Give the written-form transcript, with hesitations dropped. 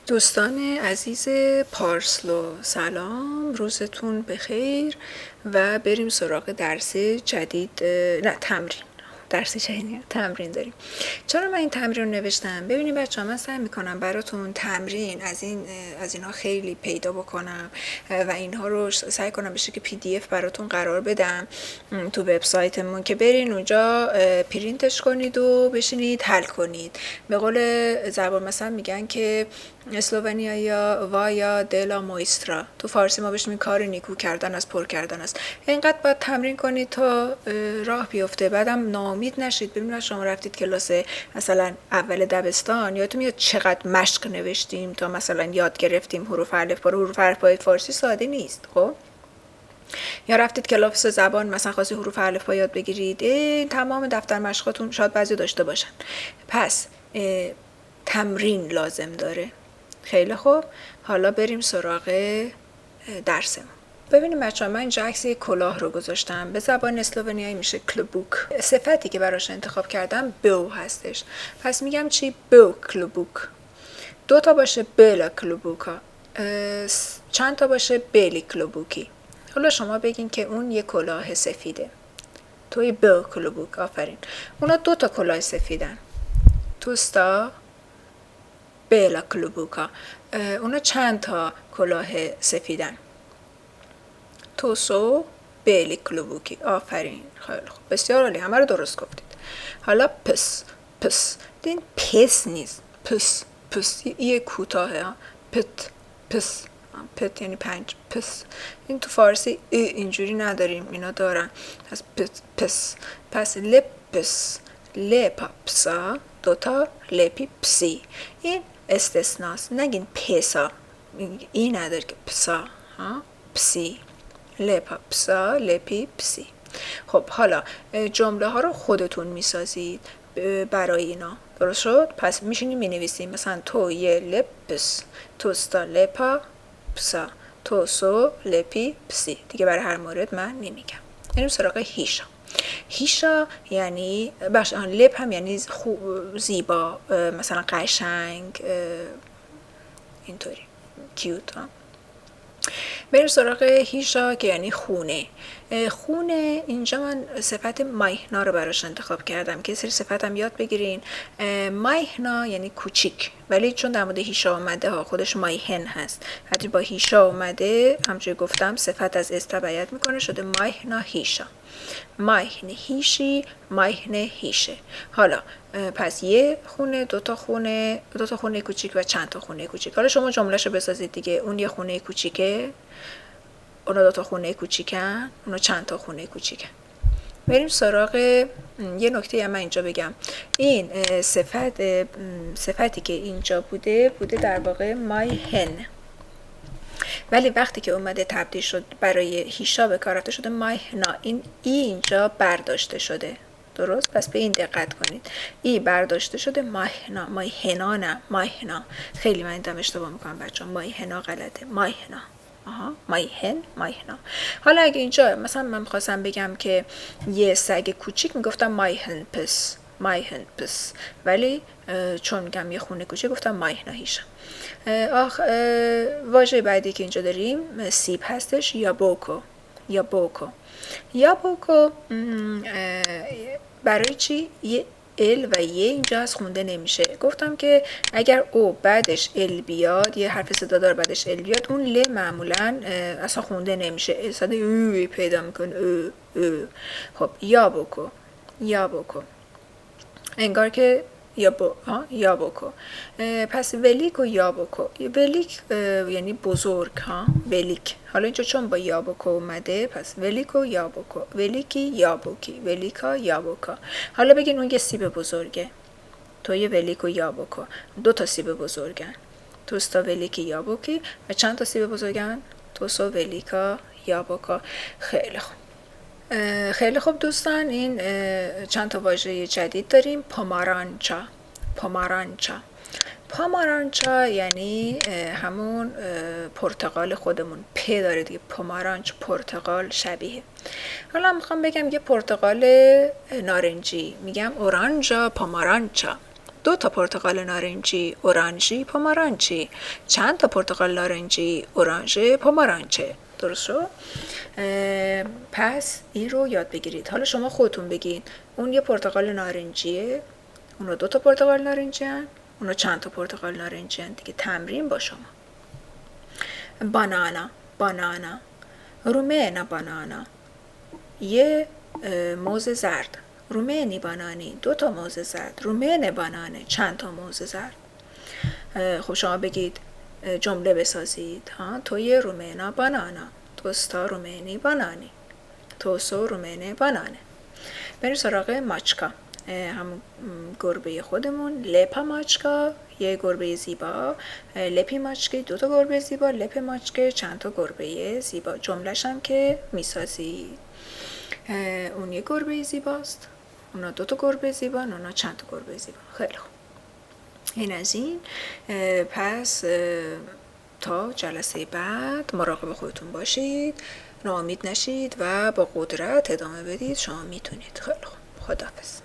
دوستان عزیز پارسلو، سلام، روزتون بخیر و بریم سراغ درس جدید. نه، تمرین داریم. چرا من این تمرین رو نوشتم؟ ببینید بچه‌ها، من سعی میکنم براتون تمرین از اینها خیلی پیدا بکنم و اینها رو سعی کنم بشه که PDF براتون قرار بدم تو وبسایتمون که برین اونجا پرینتش کنید و بشینید حل کنید. به قول زبان مثلا میگن که اسلوونیا وایا دلا مویسترا، تو فارسی ما بهش میگیم کار نیکو کردن از پر کردن است. اینقدر باید تمرین کنید تا راه بیفته. بعدم ناامید نشید. ببینید شما رفتید کلاس مثلا اول دبستان، یادتون میاد چقدر مشق نوشتیم تا مثلا یاد گرفتیم حروف الفبای فارسی ساده نیست. خب یا رفتید کلاس زبان مثلا خواستی حروف الفبا یاد بگیرید، تمام دفتر مشقاتون شاید بعضی داشته باشن. پس تمرین لازم داره. خیلی خوب، حالا بریم سراغ درسمون. ببینیم بچه‌ها، من اینجا عکس یک کلاه رو گذاشتم. به زبان اسلوونیایی میشه کلوبوک. صفتی که براش انتخاب کردم بو هستش. پس میگم چی؟ بو کلوبوک. 2 تا باشه بلا کلوبوکا، چند تا باشه بلی کلوبوکی. حالا شما بگین که اون یک کلاه سفیده، توی بو کلوبوک. آفرین. اونا 2 تا کلاه سفیدن، توستا بلا کلوبوکا. اونا چند تا کلاه سفیدن؟ توسو بلی کلوبوکی. آفرین، خیلی خوب، بسیار عالی، همه رو درست گفتید. حالا پس این پس نیست، پس یه کوتاهه. پت یعنی 5. پس این تو فارسی اینجوری نداریم، اینا دارن. پس لپس، لپا پسا، 2 تا لپی پسی. این استثناست، نگین پسا، این نداره که پسا، پسی، لپا پسا، لپی پسی. خب حالا جمله ها رو خودتون میسازید برای اینا. درست شد؟ پس میشینیم مینویسیم مثلا تو یه لپس، توستا لپا پسا، توسو لپی پسی. دیگه برای هر مورد من نمیگم. بریم سراغ هیشا. هیشا یعنی لپ هم یعنی زیبا، مثلا قشنگ، اینطوری کیوت. بریم سراغ هیشا که یعنی خونه. خونه اینجا من صفت مایهنا رو براش انتخاب کردم که سری صفت هم یاد بگیرین. مایهنا یعنی کوچیک، ولی چون در مورد هیشا اومده ها خودش مایهن هست. حتی با هیشا اومده، همچنین گفتم صفت از است تبعیت میکنه، شده مایهنا هیشا. مایهن هیشی، مایهن هیشه. حالا پس یه خونه، 2 تا خونه کوچیک و چند تا خونه کوچیک. حالا شما جملهشو بسازید دیگه. اون یه خونه کوچیکه، اونا 2 تا خونه کوچیکن، اونا چند تا خونه کوچیکن. بریم سراغ یه نکته من اینجا بگم. این صفتی که اینجا بوده در واقع مایهن، ولی وقتی که اومده تبدیل شد برای هیشا به کار رفته شده مایهنا. این اینجا برداشته شده. درست؟ پس به این دقت کنید. ای برداشته شده، مایهنا. مایهنا نه، مایهنا. خیلی من دیدم اشتباه میکنم بچه‌ها، مایهنا غلطه، مایهنا. مایهنا. حالا اگه اینجا مثلا من میخواستم بگم که یه سگ کوچیک، میگفتم مایهن پس، ولی چون میگم یه خونه کوچیک گفتم مایهنا هیشا. واژه بعدی که اینجا داریم سیب هستش، یابوکو. برای چی؟ یه ال و یه اینجا از خونده نمیشه. گفتم که اگر او بعدش ال بیاد، یه حرف صدادار بعدش ال بیاد، اون ل معمولا اصلا خونده نمیشه، صدای او پیدا میکنه. خب یابوکو انگار که یابوکو. پس ولیک و یابوکو. ولیک یعنی بزرگ، ولیک. حالا اینجا چون با یابوکو اومده، پس ولیک و یابوکو. ولیکی یابوکی، ولیکا یابوکا. حالا بگین اون یه سیب بزرگه، تو یه ولیک و یابوکو. 2 تا سیب بزرگن، توستا ولیکی یابوکی. و چند تا سیب بزرگن؟ توسو ولیکا یابوکا. خیلی خوب دوستان، این چند تا واژه جدید داریم. پامارانچا یعنی همون پرتقال خودمون، پ داره دیگه، پامارانچ، پرتقال شبیه. حالا میخوام بگم یه پرتقال نارنجی، میگم اورانجا پامارانچا. 2 تا پرتقال نارنجی، اورانژی، پومارانچی. چند تا پرتقال نارنجی، اورانژه، پومارانچه. درست شد؟ پس این رو یاد بگیرید. حالا شما خودتون بگید اون یه پرتقال نارنجیه، اونو 2 تا پرتقال نارنجی هن، اونو چند تا پرتقال نارنجی هن دیگه. تمرین با شما. بانانا، بانانا، رومنا بانانا، یه موز زرد. رومنی بانانی، 2 تا موز زرد. رومن بانانه، چند تا موز زرد. خب شما بگید جمله بسازید. توی رومنا بانانا، توستا رومنی بانانی، توسو رومنه بانانه. بریم سراغ ماچکا، همون گربه خودمون. لپا ماچکا، یه گربه زیبا. لپی ماچکه، 2 تا گربه زیبا. لپ ماچکه، چند تا گربه زیبا. جمله‌ش هم که میسازید. اون یه گربه زیباست، اونا 2 تا گربه زیبا، اونا چند تا گربه زیبا. خیلی خوب. این از این. پس تا جلسه بعد مراقب خودتون باشید، ناامید نشید و با قدرت ادامه بدید. شما میتونید. خیلی خوب. خداحافظ.